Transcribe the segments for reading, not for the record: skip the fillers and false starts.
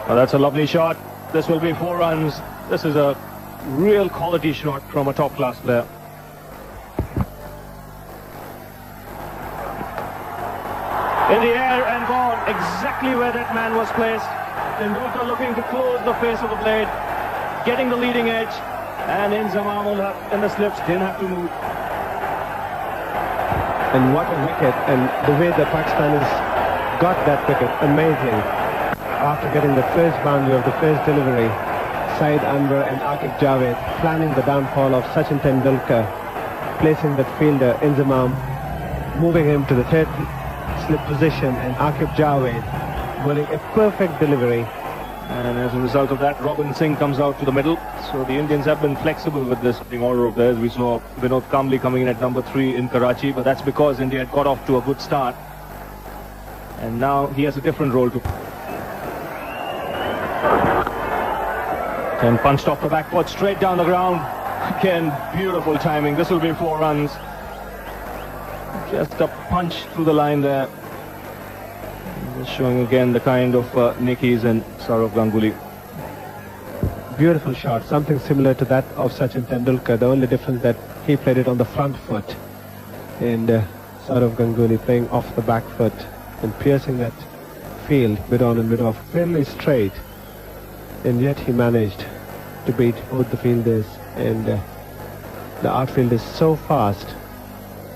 Oh, that's a lovely shot. This will be 4 runs. This is a real quality shot from a top-class player. In the air and gone, exactly where that man was placed. Tendulkar looking to close the face of the blade, getting the leading edge, and Inzamam in the slips didn't have to move. And what a wicket, and the way the Pakistanis got that wicket, amazing. After getting the first boundary of the first delivery, Saeed Anwar and Aqib Javed planning the downfall of Sachin Tendulkar, placing that fielder Inzamam, moving him to the third slip position, and Aqib Javed bowling a perfect delivery. And as a result of that, Robin Singh comes out to the middle. So the Indians have been flexible with this order of theirs. We saw Vinod Kambli coming in at number 3 in Karachi, but that's because India had got off to a good start. And now he has a different role to play. And punched off the back foot, straight down the ground. Again, beautiful timing. This will be 4 runs. Just a punch through the line there. Just showing again the kind of nickies in Sourav Ganguly. Beautiful shot, something similar to that of Sachin Tendulkar. The only difference that he played it on the front foot, and Sourav Ganguly playing off the back foot and piercing that field mid on and mid off fairly straight. And yet he managed to beat both the fielders, and the outfield is so fast.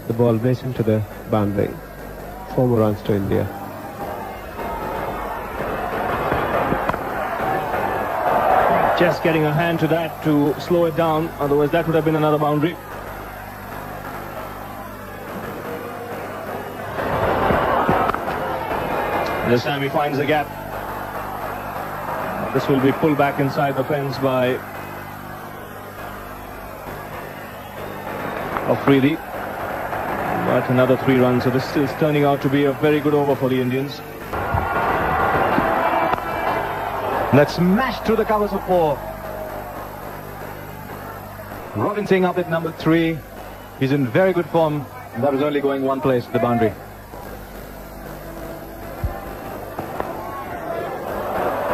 The ball racing to the boundary. 4 more runs to India. Just getting a hand to that to slow it down, otherwise that would have been another boundary. This time he finds the gap. This will be pulled back inside the fence by Afridi. But another 3 runs, so this is turning out to be a very good over for the Indians. Let's smash through the covers of 4. Robin Singh up at number 3. He's in very good form. That was only going one place, the boundary.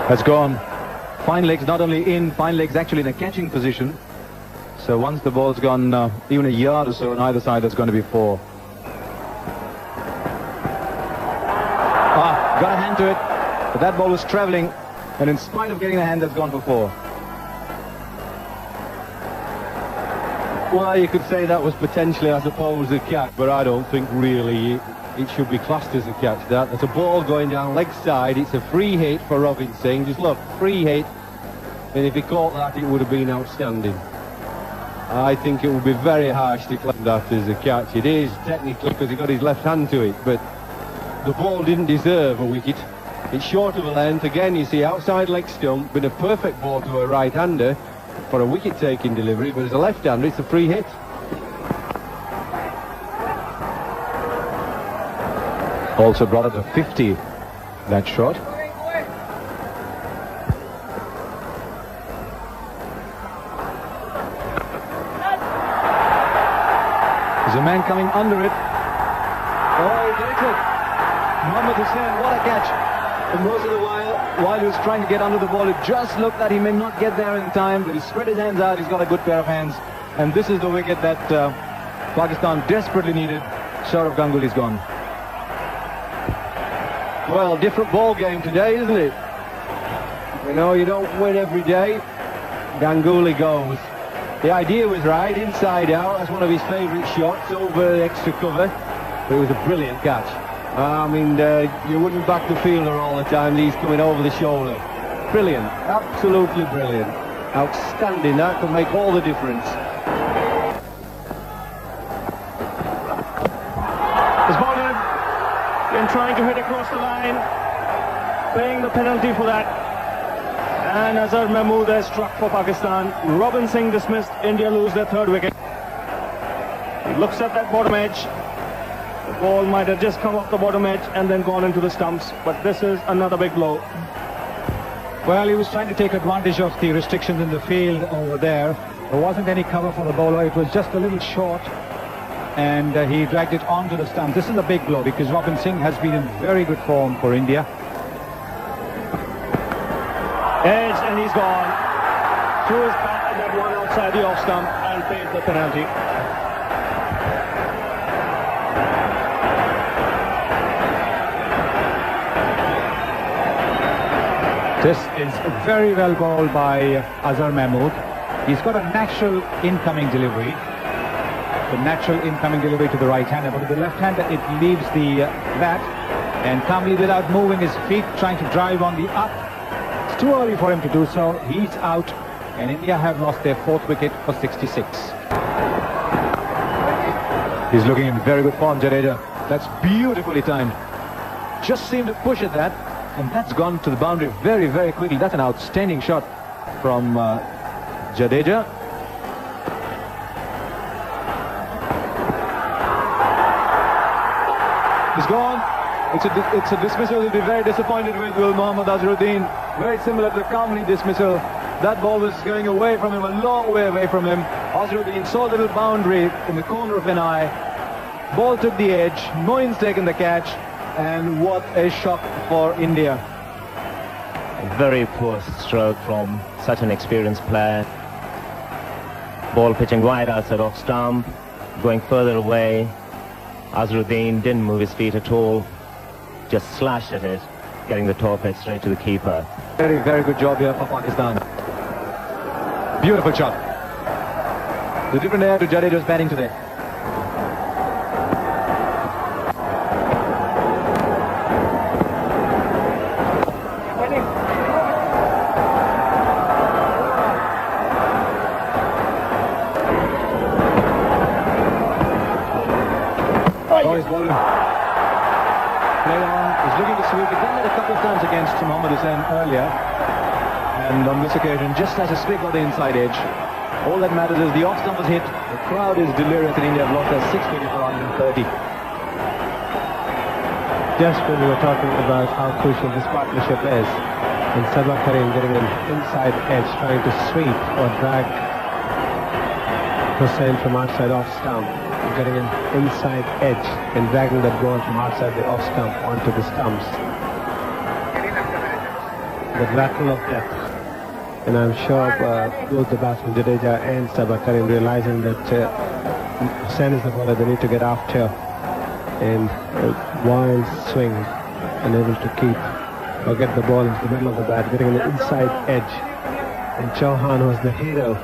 Has gone. Fine legs, not only in, fine legs actually in a catching position. So once the ball's gone even a yard or so on either side, there's going to be 4. Got a hand to it, but that ball was travelling, and in spite of getting a hand, that's gone for 4. Well, you could say that was potentially, I suppose, a catch, but I don't think really it should be classed as a catch. That's a ball going down leg side. It's a free hit for Robin Singh. Just look, free hit, and if he caught that, it would have been outstanding. I think it would be very harsh to claim that as a catch. It is technically because he got his left hand to it, but the ball didn't deserve a wicket. It's short of a length. Again, you see outside leg stump, been a perfect ball to a right-hander for a wicket-taking delivery, but as a left-hander, it's a free hit. Also brought up to 50, that shot. There's a man coming under it. Oh, that's it. Mohammad Hussain, what a catch. And most of the while he was trying to get under the ball, it just looked that he may not get there in time, but he spread his hands out. He's got a good pair of hands. And this is the wicket that Pakistan desperately needed. Sourav Ganguly's gone. Well, different ball game today, isn't it? You know, you don't win every day. Ganguly goes. The idea was right, inside out. That's one of his favourite shots over the extra cover. But it was a brilliant catch. I mean, you wouldn't back the fielder all the time. He's coming over the shoulder. Brilliant, absolutely brilliant. Outstanding. That could make all the difference. His bowler been trying to hit across the line, paying the penalty for that. And Azhar Mahmood has struck for Pakistan. Robin Singh dismissed. India lose their 3rd wicket. He looks at that bottom edge. The ball might have just come off the bottom edge and then gone into the stumps, but this is another big blow. Well, he was trying to take advantage of the restrictions in the field over there. There wasn't any cover for the bowler. It was just a little short, and he dragged it onto the stump. This is a big blow because Robin Singh has been in very good form for India. Edge, and he's gone. Through his back, and that one outside the off stump, and pays the penalty. This is very well bowled by Azhar Mahmood. He's got a natural incoming delivery. The natural incoming delivery to the right-hander, but to the left-hander it leaves the bat, and calmly, without moving his feet, trying to drive on the up. It's too early for him to do so. He's out, and India have lost their 4th wicket for 66. He's looking in very good form, Jadeja. That's beautifully timed. Just seemed to push at that, and that's gone to the boundary very, very quickly. That's an outstanding shot from Jadeja. He's gone. It's a dismissal. He'll be very disappointed with Will Mohammad Azharuddin. Very similar to the Kamli dismissal. That ball was going away from him, a long way away from him. Azharuddin saw a little boundary in the corner of an eye. Ball took the edge. Moin's taken the catch. And what a shock for India. A very poor stroke from such an experienced player. Ball pitching wide outside off stump, going further away. Azharuddin didn't move his feet at all, just slashed at it, getting the top edge straight to the keeper. Very, very good job here for Pakistan. Beautiful shot. The different air to Jadeja's batting today. Played on, he's looking to sweep. He's done it a couple of times against Mohammad Hussain earlier, and on this occasion just has a swing on the inside edge. All that matters is the off stump was hit. The crowd is delirious and India have lost their 6th wicket for 130. Just when we were talking about how crucial this partnership is, and Sabah Karim getting an inside edge, trying to sweep or drag Hussain from outside off stump, getting an inside edge and dragging that ball from outside the off stump onto the stumps. The rattle of death. And I'm sure both the batsmen Jadeja and Sabah Karim realizing that Hussain is the bowler they need to get after, and a wild swing, unable to keep or get the ball into the middle of the bat, getting an inside edge. And Chauhan was the hero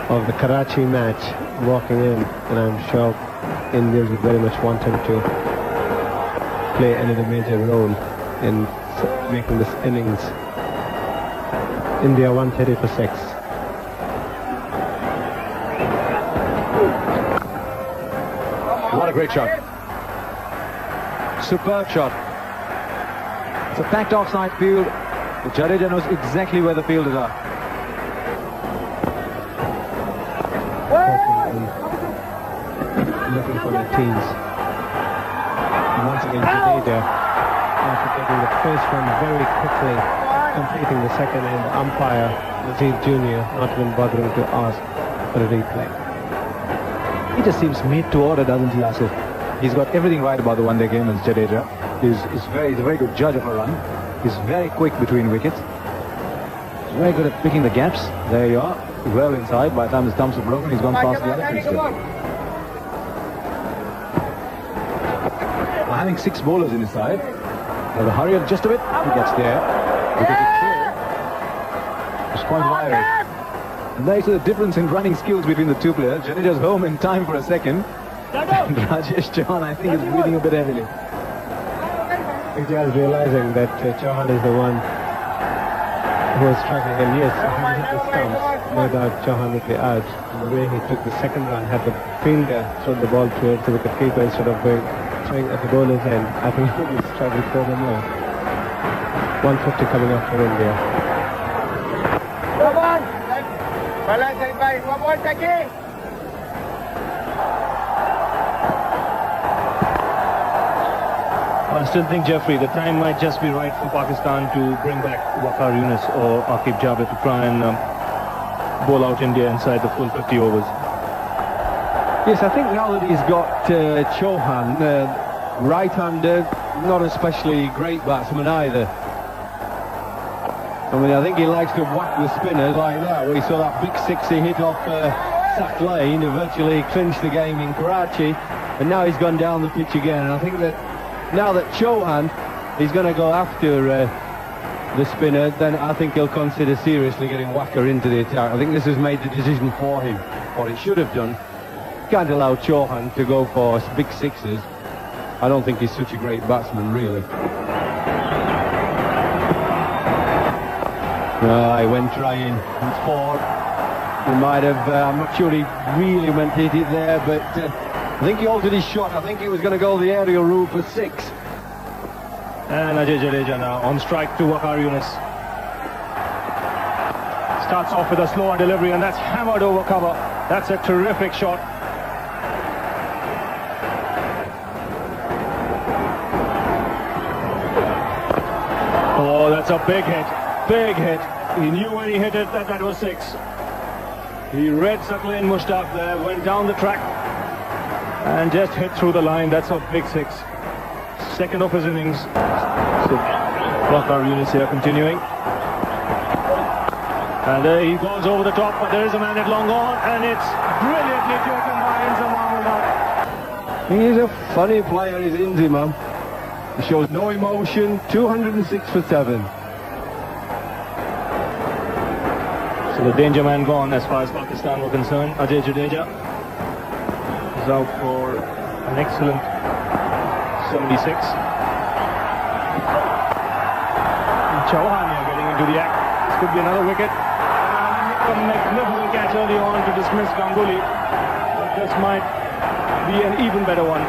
of the Karachi match, walking in, and I'm sure Indians would very much want him to play another major role in making this innings. India 130 for 6. What a great shot. Superb shot. It's a packed offside field. But Jadeja knows exactly where the fielders are. Looking for their teams. And once again, Jadeja, after taking the first one very quickly, completing the second, and umpire Nazir Jr. not even bothering to ask for a replay. He just seems made to order, doesn't he, Asif? He's got everything right about the one-day game as Jadeja. He's a very good judge of a run. He's very quick between wickets. He's very good at picking the gaps. There you are. Well inside. By the time the stumps are broken, he's gone past the other three. Having 6 bowlers in his side. Have to hurry up just a bit. He gets there. Because it's quite wiry. And there is the difference in running skills between the two players. Jadeja's home in time for a second. And Rajesh Chauhan, I think, is breathing a bit heavily. India is realizing that Chauhan is the one who is struggling, and yes, if he hit the stumps, no doubt Chauhan would be out. And the way he took the second run, had the fielder thrown the ball towards the wicketkeeper instead of throwing at the bowler's end, I think he would struggle further more. 150 coming up for India. I still think, Jeffrey, the time might just be right for Pakistan to bring back Waqar Yunus or Aqib Javed to try and bowl out India inside the full 50 overs. Yes, I think now that he's got Chauhan, right-hander, not especially great batsman either. I mean, I think he likes to whack the spinners like that. We saw that big six he hit off Sack Lane, who virtually clinched the game in Karachi, and now he's gone down the pitch again. And I think that now that Chauhan is going to go after the spinner, then I think he'll consider seriously getting Wacker into the attack. I think this has made the decision for him, what it should have done. Can't allow Chauhan to go for big sixes. I don't think he's such a great batsman, really. He went trying. It's four. He might have, I'm not sure he really went to hit it there, but I think he altered his shot. I think he was going to go the aerial route for six. And Ajay Jadeja now on strike to Waqar Younis. Starts off with a slower delivery, and that's hammered over cover. That's a terrific shot. Oh, that's a big hit. Big hit. He knew when he hit it that that was six. He read Saqlain Mushtaq there, went down the track and just hit through the line. That's a big six. Second of his innings. So Waqar Younis here continuing. And there he goes over the top, but there is a man at long on, and it's brilliantly taken by Inzamam. He's a funny player, is Inzamam. He shows no emotion. 206 for 7. So the danger man gone as far as Pakistan were concerned. Ajay Jadeja is out for an excellent 76. And Chauhan here getting into the act. This could be another wicket. A magnificent catch early on to dismiss Ganguly. But this might be an even better one.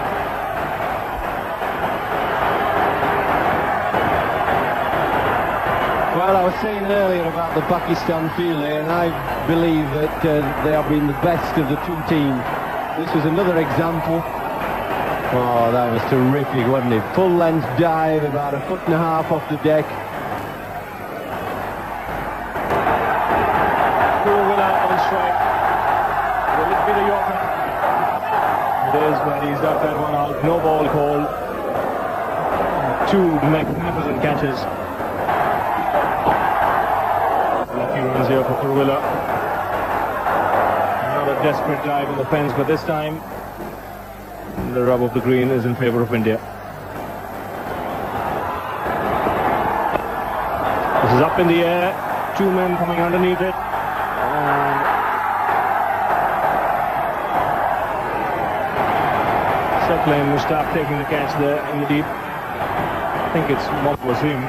Well, I was saying earlier about the Pakistan field here, and I believe that they have been the best of the two teams. This was another example. Oh, that was terrific, wasn't it? Full length dive, about 1.5 feet off the deck. On strike. Will it be the Yorker? It is, but he's got that one out. No ball call. Two magnificent catches. Lucky runs here for Kuruvilla. Another desperate dive in the fence, but this time the rub of the green is in favour of India. This is up in the air. Two men coming underneath it. Saqlain Mushtaq taking the catch there in the deep. I think it's Mohammad Wasim.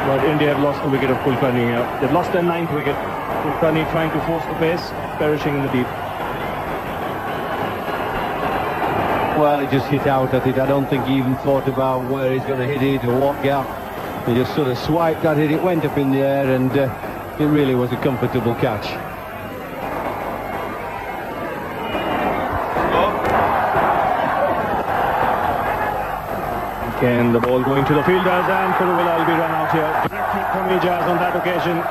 But India have lost the wicket of Kulkarni here. They've lost their 9th wicket. Kulkarni trying to force the pace, perishing in the deep. Well, he just hit out at it. I don't think he even thought about where he's going to hit it or what gap. He just sort of swiped at it. It went up in the air, and it really was a comfortable catch. Again, the ball going to the fielders, and Kuruvilla will be run out here. Direct hit from Ijaz on that occasion.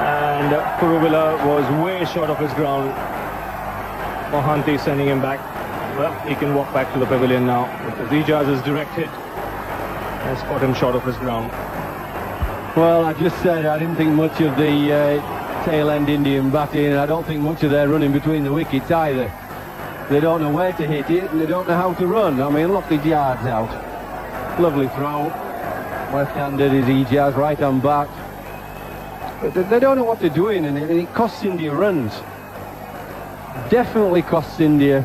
And Kuruvilla was way short of his ground. Mohanty sending him back. Well, he can walk back to the pavilion now, because Ijaz's direct hit has caught him short of his ground. Well, I just said I didn't think much of the tail-end Indian batting, and I don't think much of their running between the wickets either. They don't know where to hit it, and they don't know how to run. I mean, look, Ijaz out. Lovely throw. Left-handed is Ijaz, right on back. But they don't know what they're doing, and it costs India runs. Definitely costs India.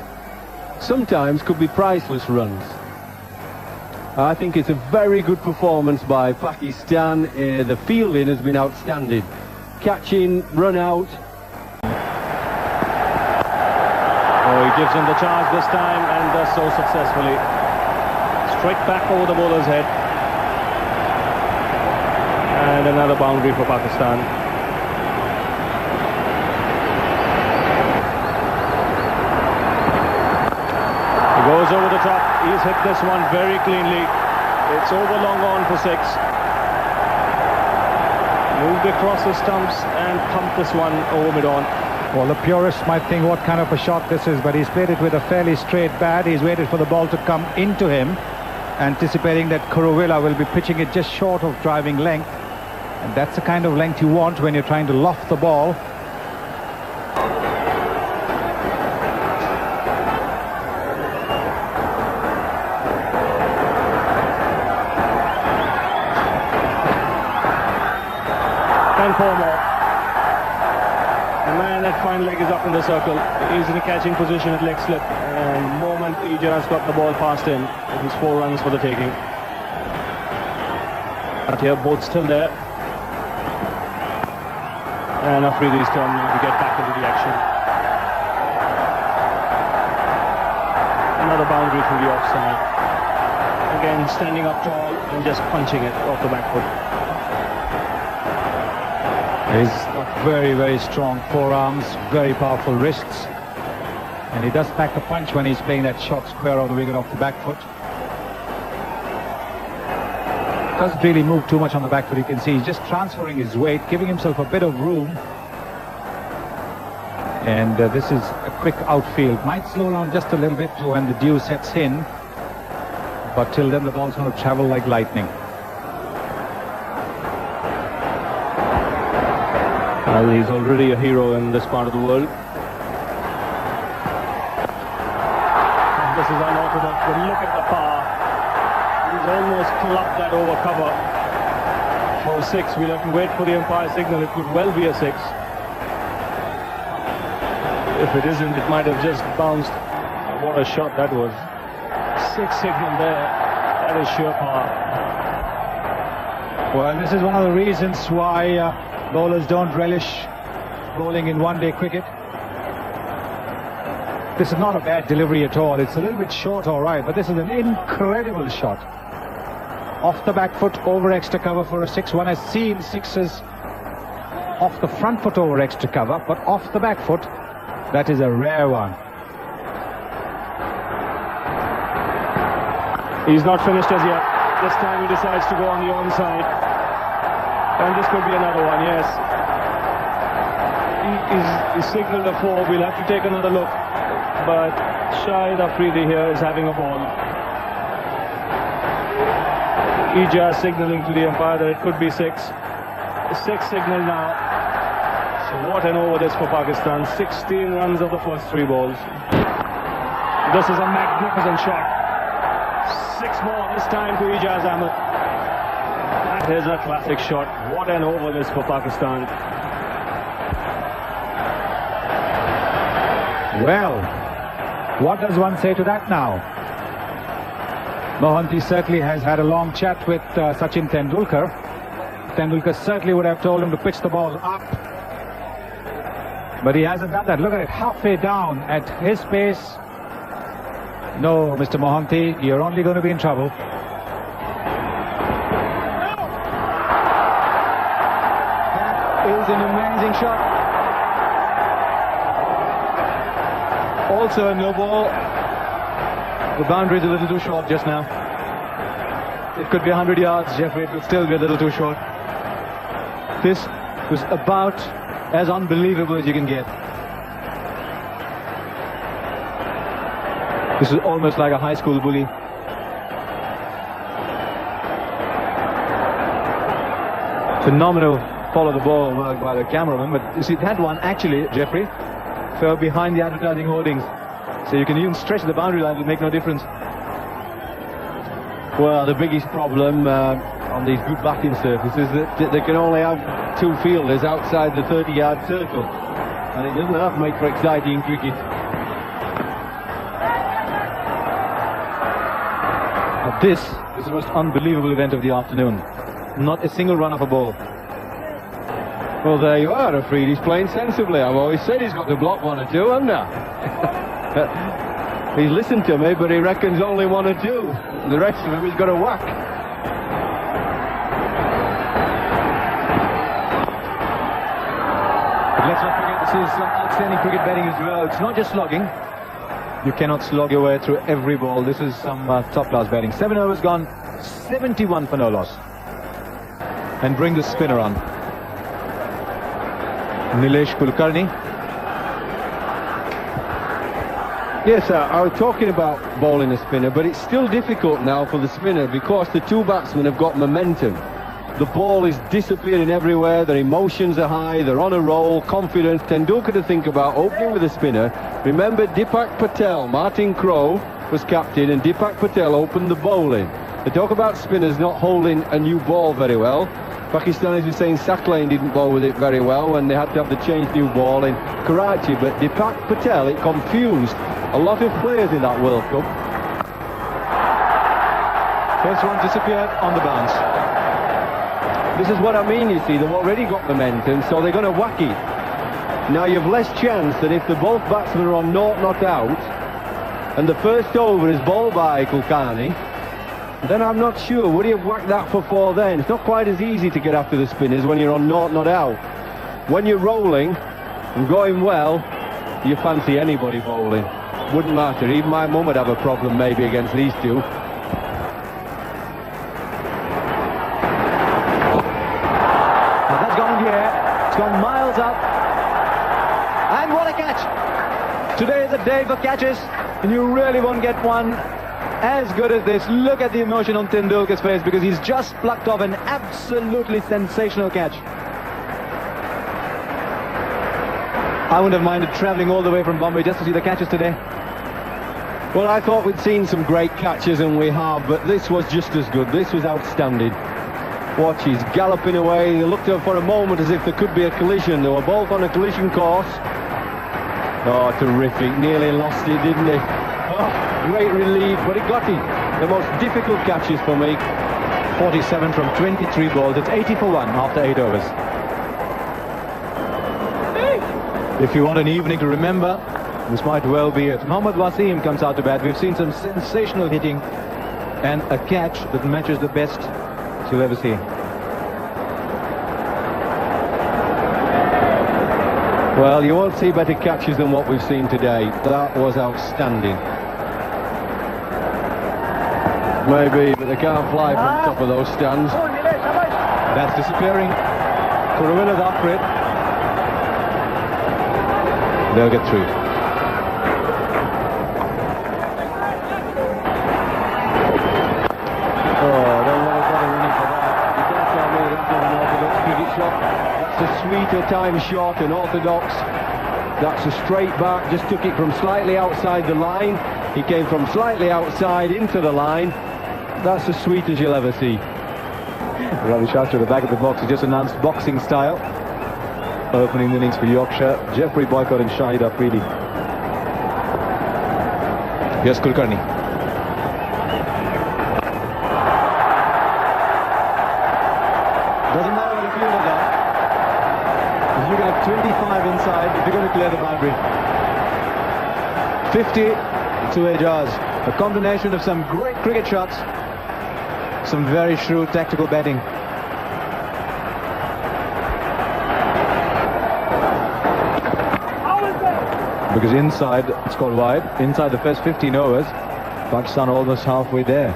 Sometimes could be priceless runs. I think it's a very good performance by Pakistan. The fielding has been outstanding. Catching, run out. Oh, he gives him the charge this time, and does so successfully. Straight back over the bowler's head. And another boundary for Pakistan. He goes over the top. He's hit this one very cleanly. It's over long on for 6. Moved across the stumps and pumped this one over mid-on. Well, the purists might think what kind of a shot this is, but he's played it with a fairly straight bat. He's waited for the ball to come into him, anticipating that Kuruvilla will be pitching it just short of driving length. And that's the kind of length you want when you're trying to loft the ball. And 4 more. The man at fine leg is up in the circle. He's in a catching position at leg slip. And the moment Ijaz got the ball past him, it was 4 runs for the taking. But here, both still there. And Afridi's turn now to get back into the action. Another boundary through the offside. Again, standing up tall and just punching it off the back foot. He's got very, very strong forearms, very powerful wrists. And he does pack the punch when he's playing that shot square of the wicket off the back foot. Doesn't really move too much on the back foot, you can see. He's just transferring his weight, giving himself a bit of room. And this is a quick outfield. Might slow down just a little bit when the dew sets in. But till then, the ball's going to travel like lightning. Well, he's already a hero in this part of the world. And this is unorthodox, but look at the power. He's almost clubbed that over cover for a 6. We'll have to wait for the umpire signal. It could well be a 6. If it isn't, it might have just bounced. What a shot that was. 6 signal there. That is sheer power. Well, this is one of the reasons why bowlers don't relish bowling in one-day cricket. This is not a bad delivery at all. It's a little bit short, all right, but this is an incredible shot. Off the back foot, over extra cover for a 6. One has seen 6s off the front foot over extra cover, but off the back foot, that is a rare one. He's not finished as yet. This time he decides to go on the onside. And this could be another one, yes. He's signaled a 4. We'll have to take another look. But Shahid Afridi here is having a ball. Ijaz signaling to the umpire that it could be 6. 6 signal now. So what an over this for Pakistan. 16 runs of the first 3 balls. This is a magnificent shot. 6 more this time to Ijaz Ahmed. That is a classic shot. What an over this for Pakistan. Well, what does one say to that now? Mohanty certainly has had a long chat with Sachin Tendulkar. Tendulkar certainly would have told him to pitch the ball up. But he hasn't done that. Look at it, halfway down at his pace. No, Mr. Mohanty, you're only going to be in trouble. That is an amazing shot. Also a no ball. The boundary is a little too short just now. It could be 100 yards, Jeffrey. It would still be a little too short. This was about as unbelievable as you can get. This is almost like a high school bully. Phenomenal follow the ball work by the cameraman, but you see that one actually, Jeffrey, fell behind the advertising hoardings. So you can even stretch the boundary line, it will make no difference. Well, the biggest problem on these good batting surfaces is that they can only have 2 fielders outside the 30-yard circle. And it doesn't have to make for exciting cricket. But this is the most unbelievable event of the afternoon. Not a single run of a ball. Well, there you are, Afridi's playing sensibly. I've always said he's got to block 1 or 2, haven't I? He's listened to me, but he reckons only 1 or 2. The rest of him he's got to whack. But let's not forget, this is some outstanding cricket batting as well. It's not just slugging. You cannot slog your way through every ball. This is some top-class batting. 7 overs gone, 71 for no loss. And bring the spinner on. Nilesh Kulkarni. Yes, sir, I was talking about bowling a spinner, but it's still difficult now for the spinner because the 2 batsmen have got momentum. The ball is disappearing everywhere. Their emotions are high. They're on a roll, confidence. Tendulkar to think about opening with a spinner. Remember, Deepak Patel, Martin Crowe was captain, and Deepak Patel opened the bowling. They talk about spinners not holding a new ball very well. Pakistanis were saying Saklain didn't bowl with it very well when they had to have the change new ball in Karachi, but Deepak Patel, it confused a lot of players in that World Cup. First one disappeared on the bounce. This is what I mean, you see, they've already got momentum, so they're going to whack it. Now you've less chance that if the both batsmen are on naught not out, and the first over is bowled by Kulkarni, then I'm not sure, would he have whacked that for 4 then? It's not quite as easy to get after the spinners when you're on naught not out. When you're rolling and going well, you fancy anybody bowling. Wouldn't matter, even my mum would have a problem maybe against these two. That's gone in the air, it's gone miles up, and what a catch! Today is a day for catches, and you really won't get one as good as this. Look at the emotion on Tendulkar's face, because he's just plucked off an absolutely sensational catch. I wouldn't have minded travelling all the way from Bombay just to see the catches today. Well, I thought we'd seen some great catches, and we have, but this was just as good. This was outstanding. Watch, he's galloping away. They looked up for a moment as if there could be a collision. They were both on a collision course. Oh, terrific. Nearly lost it, didn't he? Oh, great relief, but he got it. The most difficult catches for me. 47 from 23 balls. It's 80 for 1 after 8 overs. If you want an evening to remember, this might well be it. Mohammad Wasim comes out to bat. We've seen some sensational hitting and a catch that matches the best you'll ever see. Well, you won't see better catches than what we've seen today. That was outstanding. Maybe, but they can't fly from top of those stands. That's disappearing. Kuruvilla's after it. They'll get through. That's a sweeter time shot, an orthodox. That's a straight back, just took it from slightly outside the line. He came from slightly outside into the line. That's as sweet as you'll ever see. Ravi Shastri at the back of the box. He just announced boxing style. Opening innings for Yorkshire. Jeffrey Boycott and Shahid Afridi. Here's Kulkarni. Doesn't matter what the fielders are. You can have 25 inside if you're going to clear the boundary. 50 to Ejaz. A combination of some great cricket shots, some very shrewd tactical batting. Because inside, it's gone wide. Inside the first 15 overs, Pakistan almost halfway there.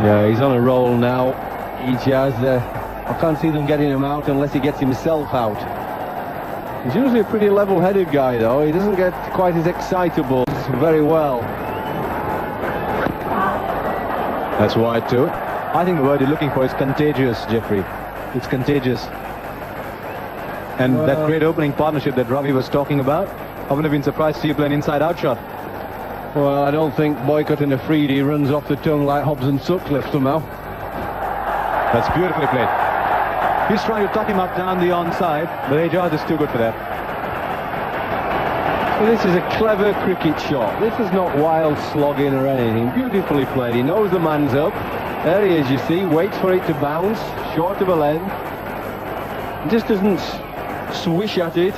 Yeah, he's on a roll now. Ejaz, I can't see them getting him out unless he gets himself out. He's usually a pretty level-headed guy, though. He doesn't get quite as excitable very well. That's wide too. I think the word you're looking for is contagious, Jeffrey. It's contagious. And that great opening partnership that Ravi was talking about, I wouldn't have been surprised to see you play an inside-out shot. Well, I don't think Boycott and Afridi runs off the tongue like Hobbs and Sutcliffe somehow. That's beautifully played. He's trying to tuck him up down the onside, but Ejaz is too good for that. Well, this is a clever cricket shot. This is not wild slogging or anything. Beautifully played. He knows the man's up. There he is, you see. Waits for it to bounce. Short of a length. Just doesn't swish at it.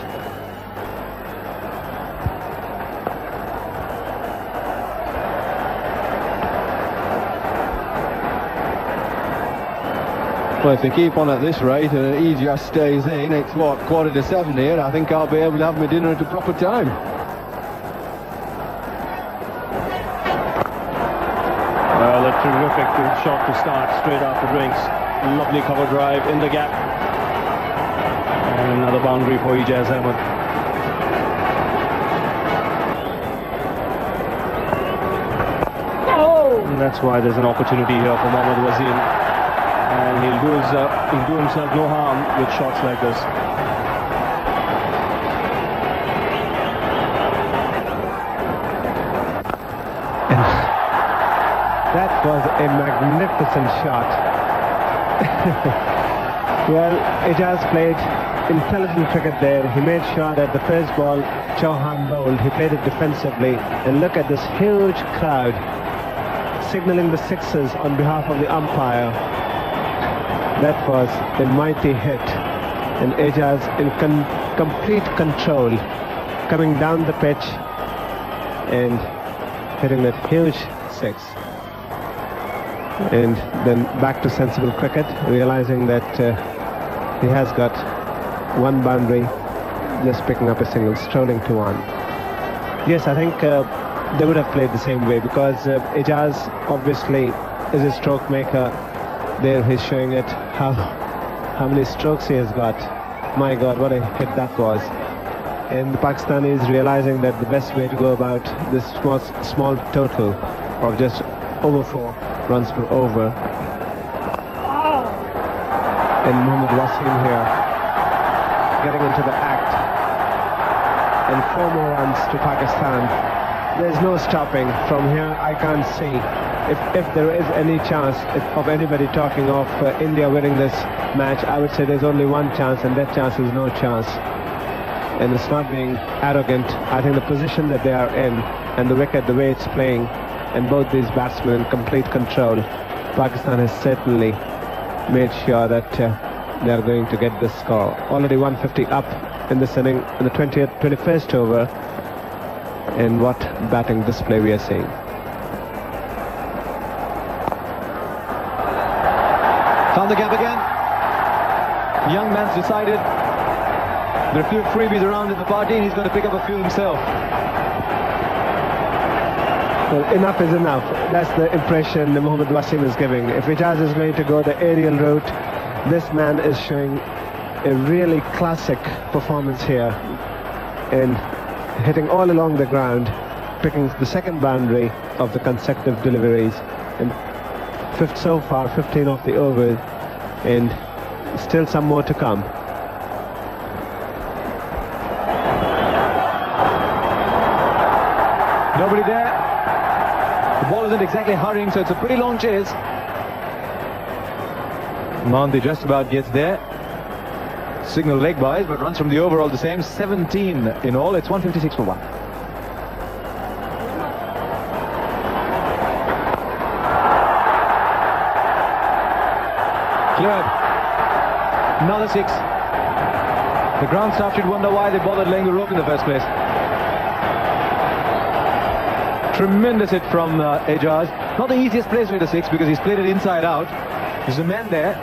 Well, if they keep on at this rate and Ejaz stays in, it's what, 6:45 here. I think I'll be able to have my dinner at a proper time. Well, a terrific shot to start straight after drinks. Lovely cover drive in the gap. And another boundary for Ejaz Ahmed. that's why there's an opportunity here for Mohammad Wasim, and he'll do himself no harm with shots like this. That was a magnificent shot. Well, Ijaz played intelligent cricket there. He made sure that the first ball Chauhan bowled, he played it defensively. And look at this huge crowd signaling the sixes on behalf of the umpire. That was a mighty hit. And Ijaz in complete control, coming down the pitch and hitting that huge six. And then back to sensible cricket, realizing that he has got one boundary, just picking up a single, strolling to one. Yes, I think they would have played the same way, because Ijaz obviously is a stroke maker. There he's showing it, how many strokes he has got. My God, what a hit that was. And the Pakistanis realizing that the best way to go about this small total of just over 4 runs per over. And Mohammad Wasim here getting into the act. And 4 more runs to Pakistan. There's no stopping. From here I can't see if there is any chance of anybody talking of India winning this match. I would say there's only one chance, and that chance is no chance. And it's not being arrogant. I think the position that they are in and the wicket, the way it's playing, and both these batsmen in complete control, Pakistan has certainly made sure that they are going to get this score. Already 150 up in this inning in the 21st over, and what batting display we are seeing. Found the gap again. The young man's decided there are a few freebies around in the party, and he's going to pick up a few himself. Well, enough is enough. That's the impression that Mohammad Wasim is giving. If Ijaz is going to go the aerial route, this man is showing a really classic performance here, and hitting all along the ground, picking the second boundary of the consecutive deliveries, and so far 15 of the overs, and still some more to come. Nobody there. The ball isn't exactly hurrying, so it's a pretty long chase. Mandi just about gets there. Signal leg byes, but runs from the over all the same. 17 in all. It's 156 for 1. Cleared. Another 6. The ground staff should wonder why they bothered laying the rope in the first place. Tremendous hit from Ijaz. Not the easiest place to hit a 6, because he's played it inside out. There's a man there,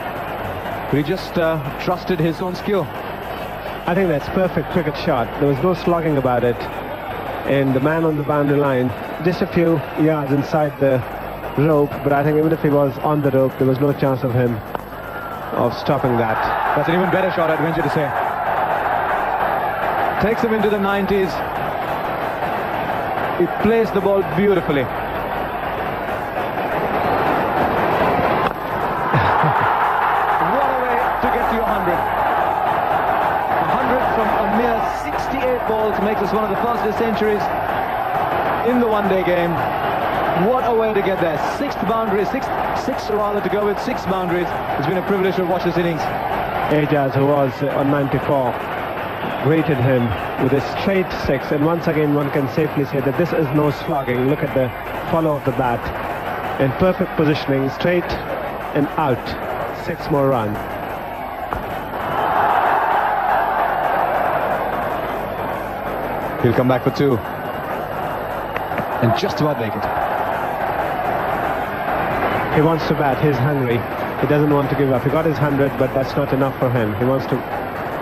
but he just trusted his own skill. I think that's perfect cricket shot. There was no slogging about it. And the man on the boundary line, just a few yards inside the rope, but I think even if he was on the rope, there was no chance of him of stopping that. That's an even better shot, I'd venture to say. Takes him into the 90s. He plays the ball beautifully. What a way to get to your 100. 100 from a mere 68 balls makes us one of the fastest centuries in the one-day game. What a way to get there. 6th boundary, six rather to go with 6 boundaries. It's been a privilege to watch this innings. Ijaz, who was on 94, greeted him with a straight 6, and once again one can safely say that this is no slogging. Look at the follow of the bat, in perfect positioning, straight and out. 6 more runs. He'll come back for 2, and just about make it. He wants to bat. He's hungry. He doesn't want to give up. He got his 100, but that's not enough for him. He wants to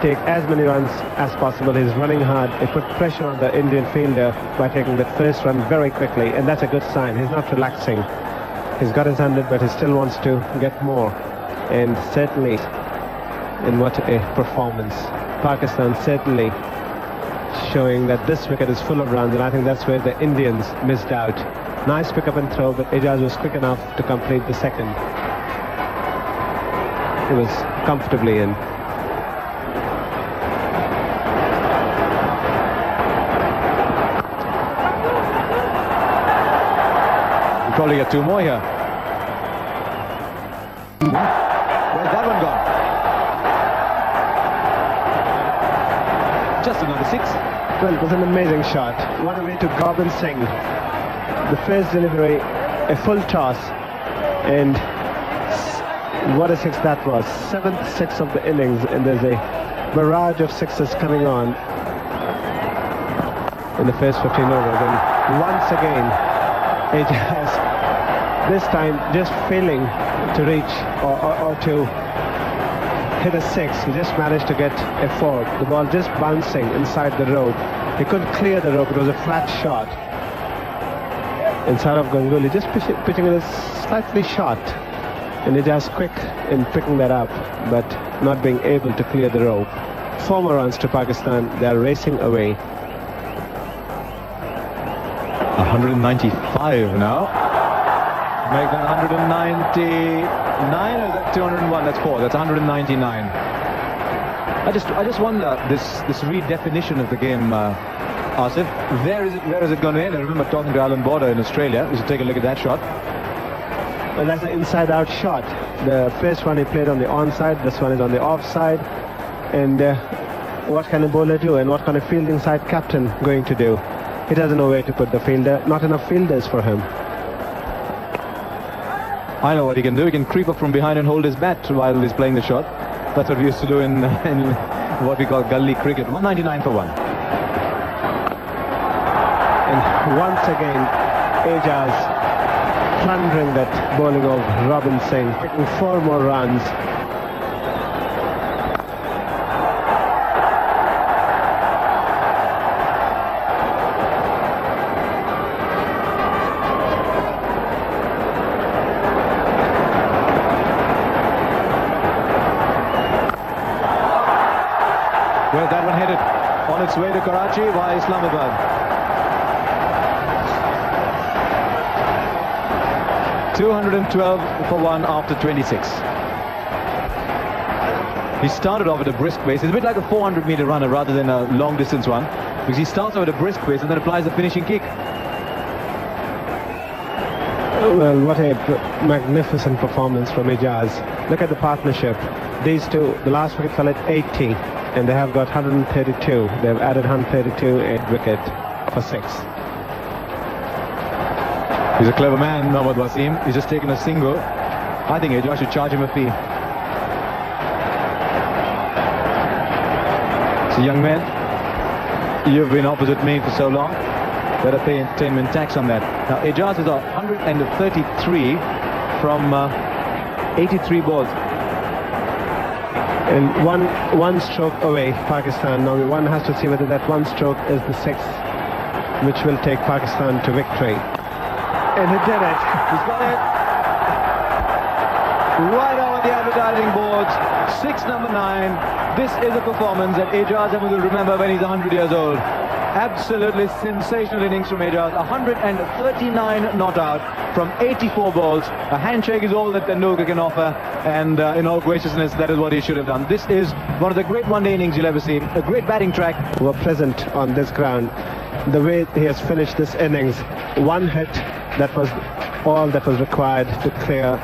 take as many runs as possible. He's running hard. He put pressure on the Indian fielder by taking the first run very quickly, and that's a good sign. He's not relaxing. He's got his 100, but he still wants to get more. And certainly, in what a performance. Pakistan certainly showing that this wicket is full of runs, and I think that's where the Indians missed out. Nice pick up and throw, but Ijaz was quick enough to complete the second. He was comfortably in. We'll probably get two more here. Where's that one gone? Just another 6. Well, it was an amazing shot. What a way to Robin Singh. The first delivery, a full toss, and what a 6 that was. 7th 6 of the innings, and there's a barrage of 6s coming on in the first 15 overs. And once again, Ijaz, this time just failing to reach or to hit a 6. He just managed to get a 4. The ball just bouncing inside the rope. He couldn't clear the rope. It was a flat shot. And Saurav Ganguly just pitching it slightly short. And Ijaz quick in picking that up, but not being able to clear the rope. 4 more runs to Pakistan. They are racing away. 195 now. Make that 199, or is that 201? That's 4. That's 199. I just wonder this redefinition of the game, Asif. Where is it going to end? I remember talking to Alan Border in Australia. We should take a look at that shot. Well, that's an inside-out shot. The first one he played on the onside. This one is on the offside. And what can a bowler do? And what kind of fielding side captain going to do? He doesn't know where to put the fielder. Not enough fielders for him. I know what he can do. He can creep up from behind and hold his bat while he's playing the shot. That's what we used to do in what we call gully cricket. 199 for 1. And once again, Ijaz plundering that bowling of Robin Singh, picking 4 more runs. Where's that one headed? On its way to Karachi via Islamabad. .212 for 1 after 26. He started off at a brisk pace. It's a bit like a 400-meter runner rather than a long-distance one, because he starts off at a brisk pace and then applies the finishing kick. Well, what a magnificent performance from Ijaz. Look at the partnership. These two, the last wicket fell at 80, and they have got 132. They've added 132 at wicket for 6. He's a clever man, Mohammad Wasim. He's just taken a single. I think Ijaz should charge him a fee. So, young man, you've been opposite me for so long. Better pay entertainment tax on that. Now, Ijaz is 133 from 83 balls. And one stroke away, Pakistan. Now one has to see whether that one stroke is the 6th, which will take Pakistan to victory. And he did it. He's got it. Right over the advertising boards. 6 number 9. This is a performance that Ijaz will remember when he's 100 years old. Absolutely sensational innings from Ijaz. 139 not out from 84 balls. A handshake is all that Tendulkar can offer, and in all graciousness, that is what he should have done. This is one of the great one-day innings you'll ever see. A great batting track. Were present on this ground. The way he has finished this innings, one hit, that was all that was required to clear